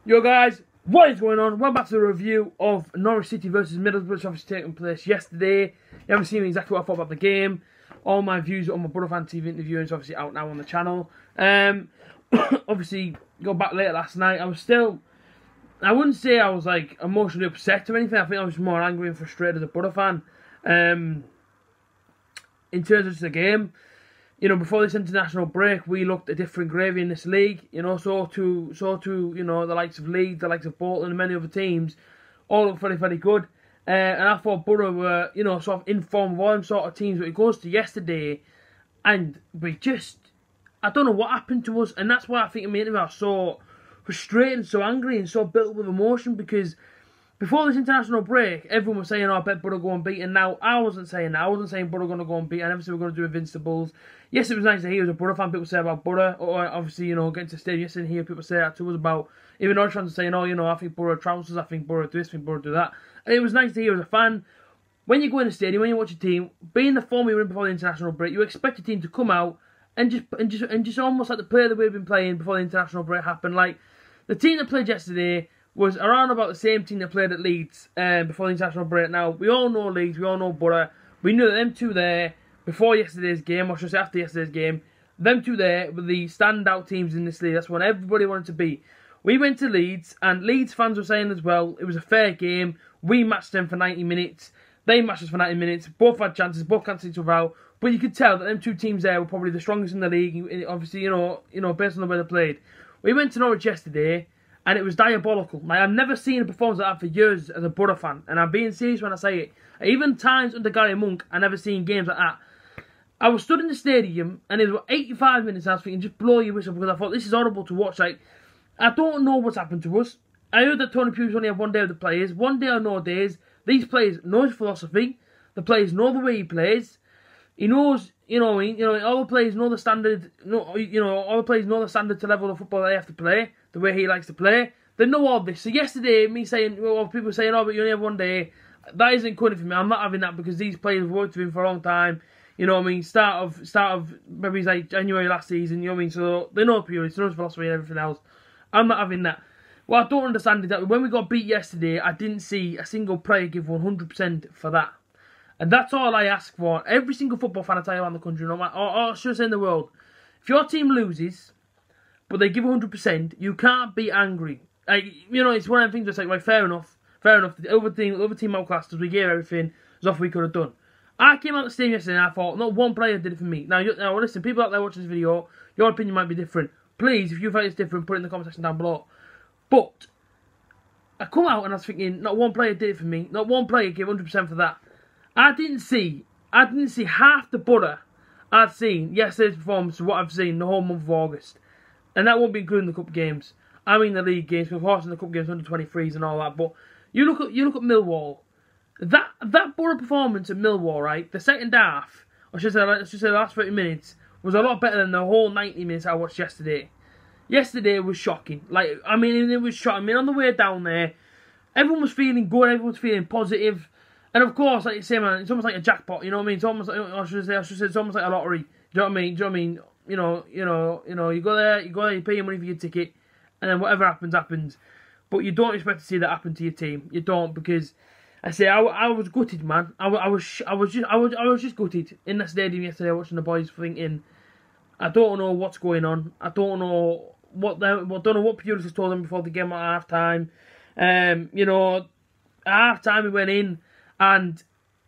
Yo guys, what is going on? Welcome back to the review of Norwich City versus Middlesbrough, which obviously taking place yesterday. You haven't seen exactly what I thought about the game. All my views on my Brother Fan TV interview is obviously out now on the channel. Obviously, got back late last night. I wouldn't say I was like emotionally upset or anything. I think I was more angry and frustrated as a Brother fan. In terms of just the game, you know, before this international break, we looked a different gravy in this league. You know, so to you know, the likes of Leeds, the likes of Bolton, and many other teams, all look very, very good. And I thought Borough were, you know, sort of in form of all them sort of teams. But it goes to yesterday, and we just, I don't know what happened to us, and that's why I think in my interview I was so frustrated, so angry, and so built with emotion, because before this international break, everyone was saying, oh, I bet Borough go and beat. And now I wasn't saying that. I wasn't saying Borough going to go and beat. I never said we're going to do Invincibles. Yes, it was nice to hear as a Borough fan people say about Borough. Or obviously, you know, getting to the stadium yesterday and hear people say that to us about, even Norwich fans saying, oh, you know, I think Borough trouncers, I think Borough do this, I think Borough do that. And it was nice to hear as a fan. When you go in the stadium, when you watch a team, being the form you were in before the international break, you expect a team to come out and just almost like to play the way they've been playing before the international break happened. Like, the team that played yesterday was around about the same team that played at Leeds before the international break. Now, we all know Leeds, we all know Borough. We knew that them two there before yesterday's game, or should I say after yesterday's game, them two there were the standout teams in this league. That's what everybody wanted to be. We went to Leeds, and Leeds fans were saying as well, it was a fair game. We matched them for 90 minutes. They matched us for 90 minutes. Both had chances, both cancelled each other out. But you could tell that them two teams there were probably the strongest in the league, obviously, you know, based on the way they played. We went to Norwich yesterday, and it was diabolical. Like, I've never seen a performance like that for years as a Borough fan. And I'm being serious when I say it. Even times under Gary Monk, I never seen games like that. I was stood in the stadium, and it was 85 minutes, and I was thinking, just blow your whistle, because I thought, this is horrible to watch. Like, I don't know what's happened to us. I heard that Tony Pulis only had one day with the players. One day or no days. These players know his philosophy. The players know the way he plays. He knows, all the players know the standard, all the players know the standard to level of football they have to play, the way he likes to play. They know all this. So yesterday, me saying, well, people saying, oh, but you only have one day, that isn't good for me. I'm not having that, because these players have worked with him for a long time. You know what I mean? Start of maybe it's like January last season, you know what I mean? So they know Pulis, they know his philosophy and everything else. I'm not having that. What I don't understand is that when we got beat yesterday, I didn't see a single player give 100% for that. And that's all I ask for. Every single football fan I tell you around the country, or should I say in the world, if your team loses, but they give 100%, you can't be angry. Like, you know, it's one of them things that's like, right, fair enough. The other team outclassed us, we gave everything as off we could have done. I came out the stadium yesterday and I thought, not one player did it for me. Now listen, people out there watching this video, your opinion might be different. Please, if you think it's different, put it in the comment section down below. But I come out and I was thinking, not one player did it for me. Not one player gave 100% for that. I didn't see half the Borough I'd seen yesterday's performance of what I've seen the whole month of August. And that won't be including the cup games. I mean the league games, of course in the cup games, under 23s and all that. But you look at Millwall. That Borough performance at Millwall, right? The second half, or should I say the last 30 minutes, was a lot better than the whole 90 minutes I watched yesterday. Yesterday was shocking. Like, I mean, it was shocking. I mean, on the way down there, everyone was feeling good, everyone was feeling positive. And of course, like you say, man, it's almost like a jackpot, you know what I mean? It's almost like, I should say it's almost like a lottery. Do you know what I mean? Do you know what I mean? You go there, you pay your money for your ticket, and then whatever happens, happens. But you don't expect to see that happen to your team. You don't, because I say I was gutted, man. I was just gutted in the stadium yesterday watching the boys, thinking, I don't know what's going on. I don't know what Pulis has told them before the game at half time. You know, at half time we went in and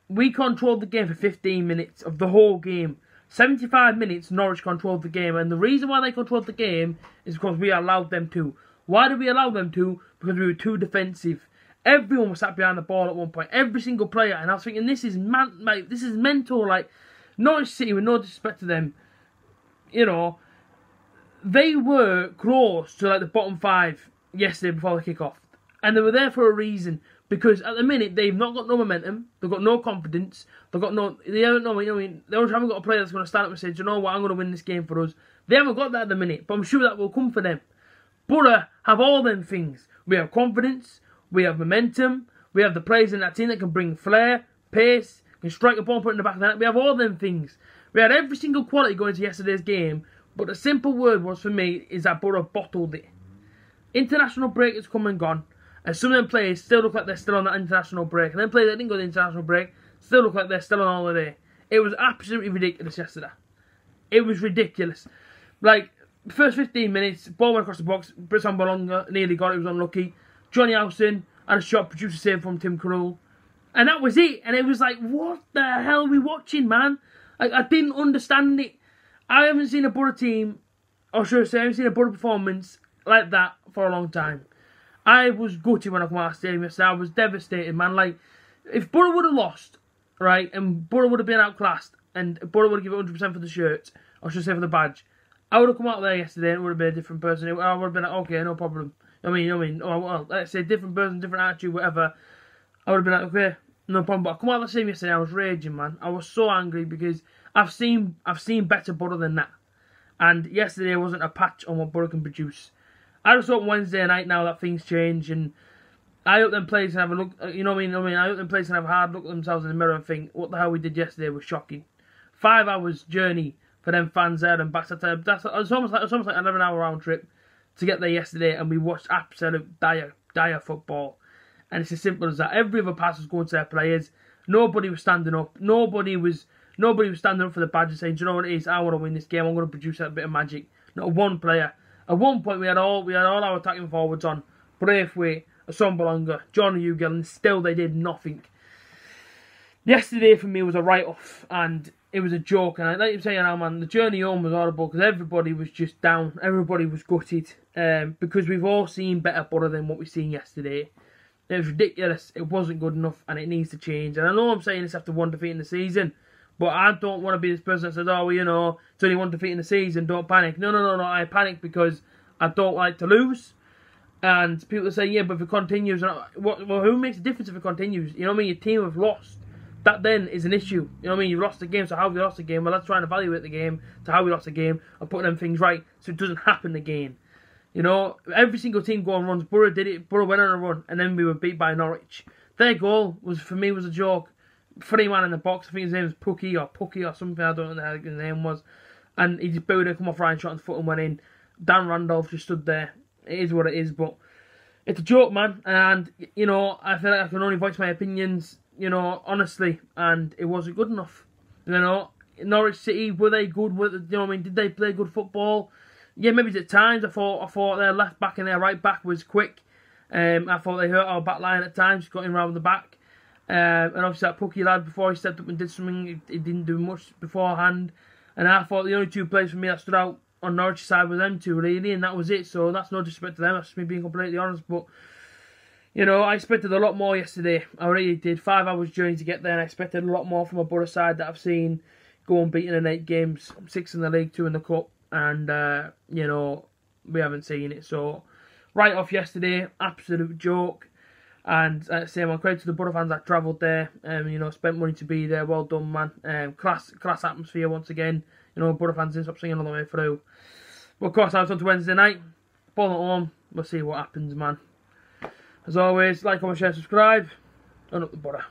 we controlled the game for 15 minutes of the whole game. 75 minutes Norwich controlled the game, and the reason why they controlled the game is because we allowed them to. Why did we allow them to? Because we were too defensive. Everyone was sat behind the ball at one point. Every single player, and I was thinking, this is mental. Like, Norwich City, with no disrespect to them, you know, they were close to like the bottom 5 yesterday before the kick-off. And they were there for a reason. Because at the minute, they've not got no momentum. They've got no confidence. They haven't got a player that's going to stand up and say, do you know what, I'm going to win this game for us. They haven't got that at the minute. But I'm sure that will come for them. Borough have all them things. We have confidence. We have momentum. We have the players in that team that can bring flair, pace, can strike a ball and put it in the back of the net. We have all them things. We had every single quality going into yesterday's game. But the simple word was for me is that Borough bottled it. international break has come and gone, and some of them players still look like they're still on that international break, and then players that didn't go to the international break still look like they're still on holiday. It was absolutely ridiculous yesterday. It was ridiculous. Like, the first 15 minutes, ball went across the box, Brisson Bolonga nearly got it, was unlucky. Johnny Howson had a shot, produced a save from Tim Krul. And that was it. And it was like, what the hell are we watching, man? Like, I didn't understand it. I haven't seen a Borough team, or should I say, I haven't seen a Borough performance like that for a long time. I was gutted when I come out of the stadium yesterday. I was devastated, man. Like, if Borough would have lost, right, and Borough would have been outclassed, and Borough would have given 100% for the shirt, or should I say for the badge, I would have come out there yesterday and it would have been a different person. I would have been like, okay, no problem. Well, let's say different person, different attitude, whatever. I would have been like, okay, no problem. But I come out of the stadium yesterday, I was raging, man. I was so angry because I've seen better Borough than that. And yesterday wasn't a patch on what Borough can produce. I just hope Wednesday night now that things change, and I hope them players can have a look. You know what I mean? I hope them players can have a hard look at themselves in the mirror and think, what the hell we did yesterday was shocking. 5 hours journey for them fans there and back to time. It's almost like an 11-hour round trip to get there yesterday, and we watched absolute dire football. And it's as simple as that. Every other pass was going to their players. Nobody was standing up. Nobody was standing up for the badge and saying, do you know what it is? I want to win this game. I'm going to produce that bit of magic. Not one player. At one point, we had all our attacking forwards on. Braithwaite, Asombalonga, John Hugel, and still they did nothing. Yesterday for me was a write-off, and it was a joke. And like you say now, man, the journey home was horrible because everybody was just down. Everybody was gutted because we've all seen better Borough than what we've seen yesterday. It was ridiculous. It wasn't good enough, and it needs to change. And I know I'm saying this after one defeat in the season, but I don't want to be this person that says, oh, well, you know, it's only one defeat in the season, don't panic. No. I panic because I don't like to lose. And people say, yeah, but if it continues, well, who makes a difference if it continues? You know what I mean? Your team have lost. That then is an issue. You know what I mean? You've lost the game, so how have you lost the game? Well, let's try and evaluate the game to how we lost the game and put them things right so it doesn't happen again. You know, every single team go on runs. Borough did it. Borough went on a run, and then we were beat by Norwich. Their goal was, for me, was a joke. 3-man in the box. I think his name was Pucky or something. I don't know what the hell his name was. And he just booed it, come off Ryan shot and foot and went in. Dan Randolph just stood there. It is what it is, but it's a joke, man. And, you know, I feel like I can only voice my opinions, you know, honestly. And it wasn't good enough. You know, Norwich City, were they good? You know what I mean? Did they play good football? Yeah, maybe at times. I thought their left back and their right back was quick. I thought they hurt our back line at times, got him round the back. And obviously that Pucky lad, before he stepped up and did something, he didn't do much beforehand. And I thought the only two players for me that stood out on Norwich side were them two, really, and that was it. So that's no disrespect to them, that's just me being completely honest. But, you know, I expected a lot more yesterday. I really did. 5 hours journey to get there, and I expected a lot more from a Borough side that I've seen go unbeaten in 8 games, 6 in the league, 2 in the cup. And, you know, we haven't seen it. So, right off yesterday, absolute joke. And same on credit to the Borough fans that travelled there, you know, spent money to be there. Well done, man. Class atmosphere once again. You know, Borough fans didn't stop singing all the way through. But of course, I was on to Wednesday night. Ball at home. We'll see what happens, man. As always, like, comment, share, subscribe. And up the Borough.